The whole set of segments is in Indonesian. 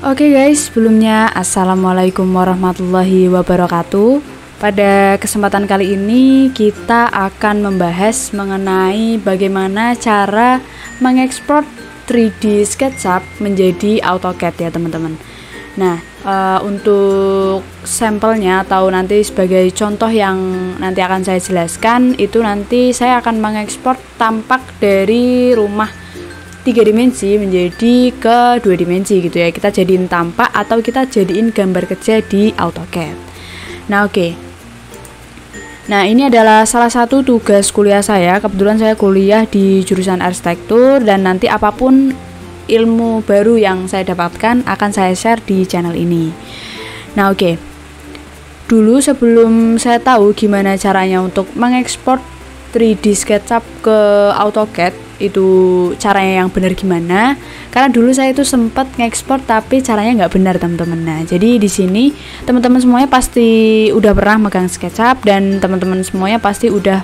Oke guys, sebelumnya Assalamualaikum warahmatullahi wabarakatuh. Pada kesempatan kali ini kita akan membahas mengenai bagaimana cara mengekspor 3D SketchUp menjadi AutoCAD ya teman-teman. Nah, untuk sampelnya atau nanti sebagai contoh yang nanti akan saya jelaskan, itu nanti saya akan mengekspor tampak dari rumah 3 dimensi menjadi ke 2 dimensi gitu ya. Kita jadiin tampak atau kita jadiin gambar kerja di AutoCAD. Nah oke. Nah ini adalah salah satu tugas kuliah saya. Kebetulan saya kuliah di jurusan arsitektur, dan nanti apapun ilmu baru yang saya dapatkan akan saya share di channel ini. Nah oke. Dulu sebelum saya tahu gimana caranya untuk mengekspor 3D SketchUp ke AutoCAD, itu caranya yang benar gimana, karena dulu saya itu sempat ngekspor tapi caranya nggak benar teman-teman. Nah jadi di sini teman-teman semuanya pasti udah pernah megang SketchUp, dan teman-teman semuanya pasti udah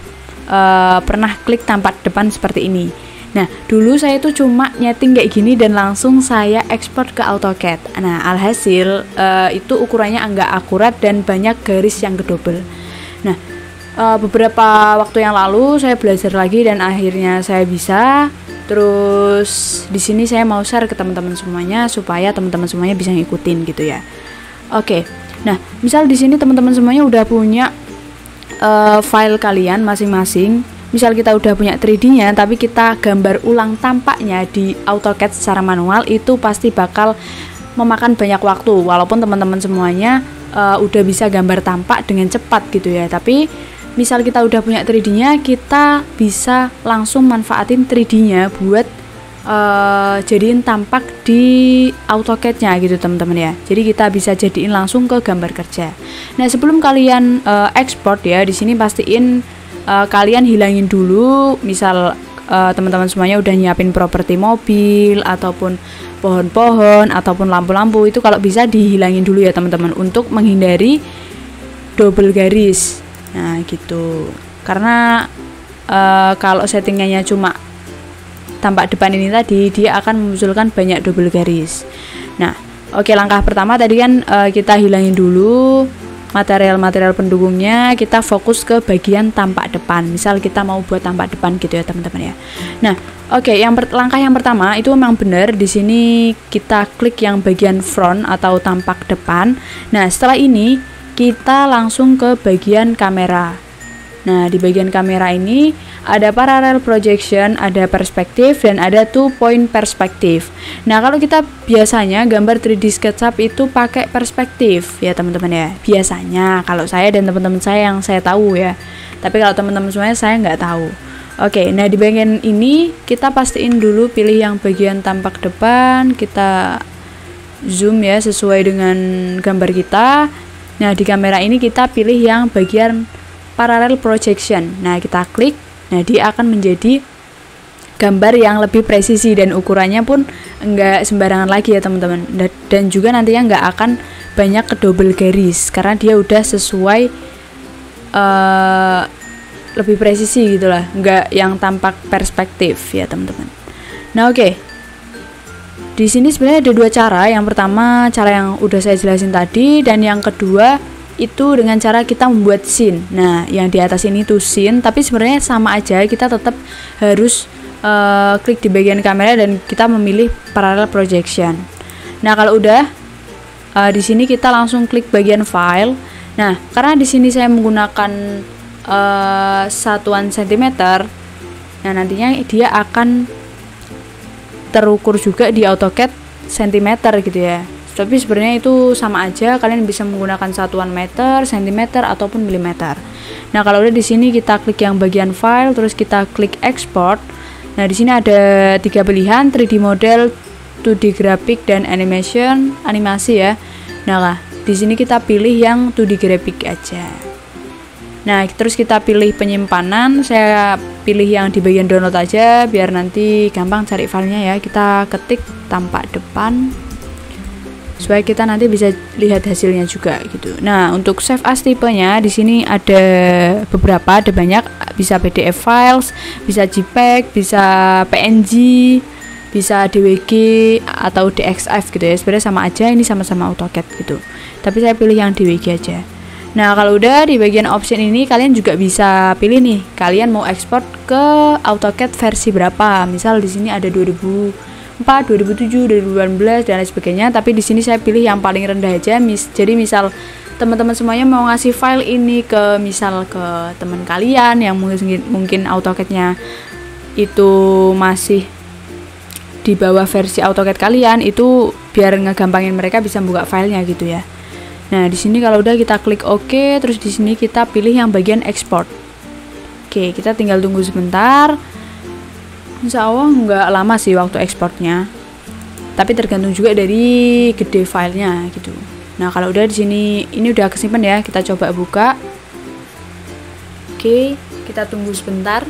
pernah klik tampak depan seperti ini. Nah dulu saya itu cuma nyeting kayak gini dan langsung saya ekspor ke AutoCAD. Nah alhasil itu ukurannya nggak akurat dan banyak garis yang kedobel. Nah beberapa waktu yang lalu saya belajar lagi dan akhirnya saya bisa. Terus di sini saya mau share ke teman-teman semuanya supaya teman-teman semuanya bisa ngikutin gitu ya. Oke. Nah, misal di sini teman-teman semuanya udah punya file kalian masing-masing. Misal kita udah punya 3D-nya tapi kita gambar ulang tampaknya di AutoCAD secara manual, itu pasti bakal memakan banyak waktu walaupun teman-teman semuanya udah bisa gambar tampak dengan cepat gitu ya. Tapi misal kita udah punya 3D-nya, kita bisa langsung manfaatin 3D-nya buat jadiin tampak di AutoCAD-nya gitu teman-teman ya. Jadi kita bisa jadiin langsung ke gambar kerja. Nah sebelum kalian ekspor ya, di sini pastiin kalian hilangin dulu. Misal teman-teman semuanya udah nyiapin properti mobil ataupun pohon-pohon ataupun lampu-lampu, itu kalau bisa dihilangin dulu ya teman-teman untuk menghindari double garis. Nah gitu, karena kalau settingannya cuma tampak depan ini tadi, dia akan memunculkan banyak double garis. Nah oke, langkah pertama tadi kan kita hilangin dulu material-material pendukungnya, kita fokus ke bagian tampak depan. Misal kita mau buat tampak depan gitu ya teman-teman ya. Nah oke, langkah yang pertama itu memang benar, di sini kita klik yang bagian front atau tampak depan. Nah setelah ini kita langsung ke bagian kamera. Nah di bagian kamera ini ada parallel projection, ada perspektif, dan ada 2 point perspektif. Nah kalau kita biasanya gambar 3D SketchUp itu pakai perspektif ya teman-teman ya. Biasanya kalau saya dan teman-teman saya yang saya tahu ya. Tapi kalau teman-teman semuanya saya nggak tahu. Oke, nah di bagian ini kita pastiin dulu pilih yang bagian tampak depan. Kita zoom ya sesuai dengan gambar kita. Nah di kamera ini kita pilih yang bagian parallel projection. Nah kita klik. Nah dia akan menjadi gambar yang lebih presisi dan ukurannya pun enggak sembarangan lagi ya teman-teman. Dan juga nantinya enggak akan banyak kedobel garis karena dia udah sesuai lebih presisi gitulah, enggak yang tampak perspektif ya teman-teman. Nah oke. Di sini sebenarnya ada 2 cara. Yang pertama cara yang udah saya jelasin tadi, dan yang kedua itu dengan cara kita membuat scene. Nah yang di atas ini tuh scene, tapi sebenarnya sama aja, kita tetap harus klik di bagian kamera dan kita memilih parallel projection. Nah kalau udah di sini kita langsung klik bagian file. Nah karena di sini saya menggunakan satuan sentimeter, nah nantinya dia akan terukur juga di AutoCAD cm gitu ya. Tapi sebenarnya itu sama aja, kalian bisa menggunakan satuan meter, cm ataupun milimeter. Nah, kalau udah di sini kita klik yang bagian file, terus kita klik export. Nah, di sini ada 3 pilihan, 3D model, 2D grafik, dan animasi ya. Nah, lah, di sini kita pilih yang 2D grafik aja. Nah, terus kita pilih penyimpanan. Saya pilih yang di bagian download aja biar nanti gampang cari filenya ya. Kita ketik tampak depan supaya kita nanti bisa lihat hasilnya juga gitu. Nah, untuk save as tipenya di sini ada beberapa, ada banyak, bisa PDF files, bisa JPEG, bisa PNG, bisa DWG atau DXF gitu ya. Sebenarnya sama aja, ini sama-sama AutoCAD gitu. Tapi saya pilih yang DWG aja. Nah, kalau udah di bagian option ini kalian juga bisa pilih nih, kalian mau ekspor ke AutoCAD versi berapa. Misal di sini ada 2004, 2007, 2018 dan lain sebagainya, tapi di sini saya pilih yang paling rendah aja. Jadi misal teman-teman semuanya mau ngasih file ini ke misal ke teman kalian yang mungkin AutoCAD-nya itu masih di bawah versi AutoCAD kalian, itu biar ngegampangin mereka bisa buka filenya gitu ya. Nah, di sini kalau udah kita klik OK, terus di sini kita pilih yang bagian export. Oke, kita tinggal tunggu sebentar. Insya Allah nggak lama sih waktu ekspornya. Tapi tergantung juga dari gede filenya gitu. Nah, kalau udah di sini ini udah kesimpan ya, kita coba buka. Oke, kita tunggu sebentar.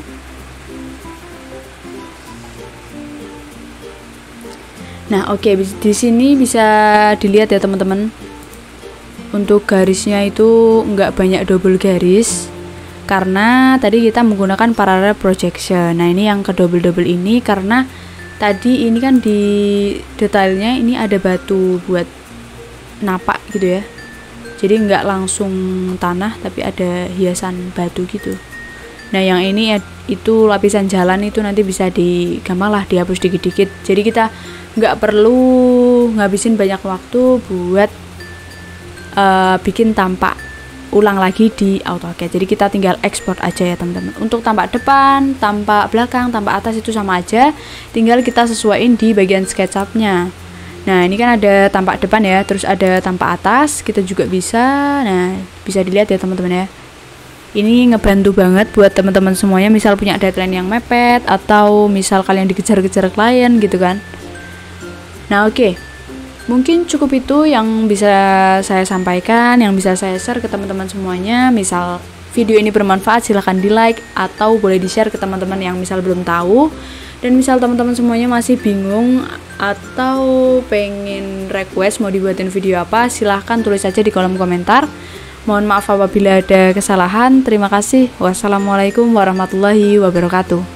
Nah, oke, di sini bisa dilihat ya teman-teman. Untuk garisnya itu nggak banyak double garis karena tadi kita menggunakan parallel projection. Nah, ini yang ke double ini karena tadi ini kan di detailnya ini ada batu buat napak gitu ya, jadi nggak langsung tanah tapi ada hiasan batu gitu. Nah, yang ini itu lapisan jalan itu nanti bisa digampang lah dihapus dikit-dikit, jadi kita nggak perlu ngabisin banyak waktu buat bikin tampak ulang lagi di AutoCAD. Jadi kita tinggal ekspor aja ya teman-teman. Untuk tampak depan, tampak belakang, tampak atas itu sama aja, tinggal kita sesuaiin di bagian SketchUp-nya. Nah, ini kan ada tampak depan ya, terus ada tampak atas, kita juga bisa. Nah, bisa dilihat ya teman-teman ya. Ini ngebantu banget buat teman-teman semuanya misal punya deadline yang mepet atau misal kalian dikejar-kejar klien gitu kan. Nah, oke. Mungkin cukup itu yang bisa saya sampaikan, yang bisa saya share ke teman-teman semuanya. Misal video ini bermanfaat, silahkan di like atau boleh di share ke teman-teman yang misal belum tahu. Dan misal teman-teman semuanya masih bingung atau pengen request mau dibuatin video apa, silahkan tulis aja di kolom komentar. Mohon maaf apabila ada kesalahan. Terima kasih. Wassalamualaikum warahmatullahi wabarakatuh.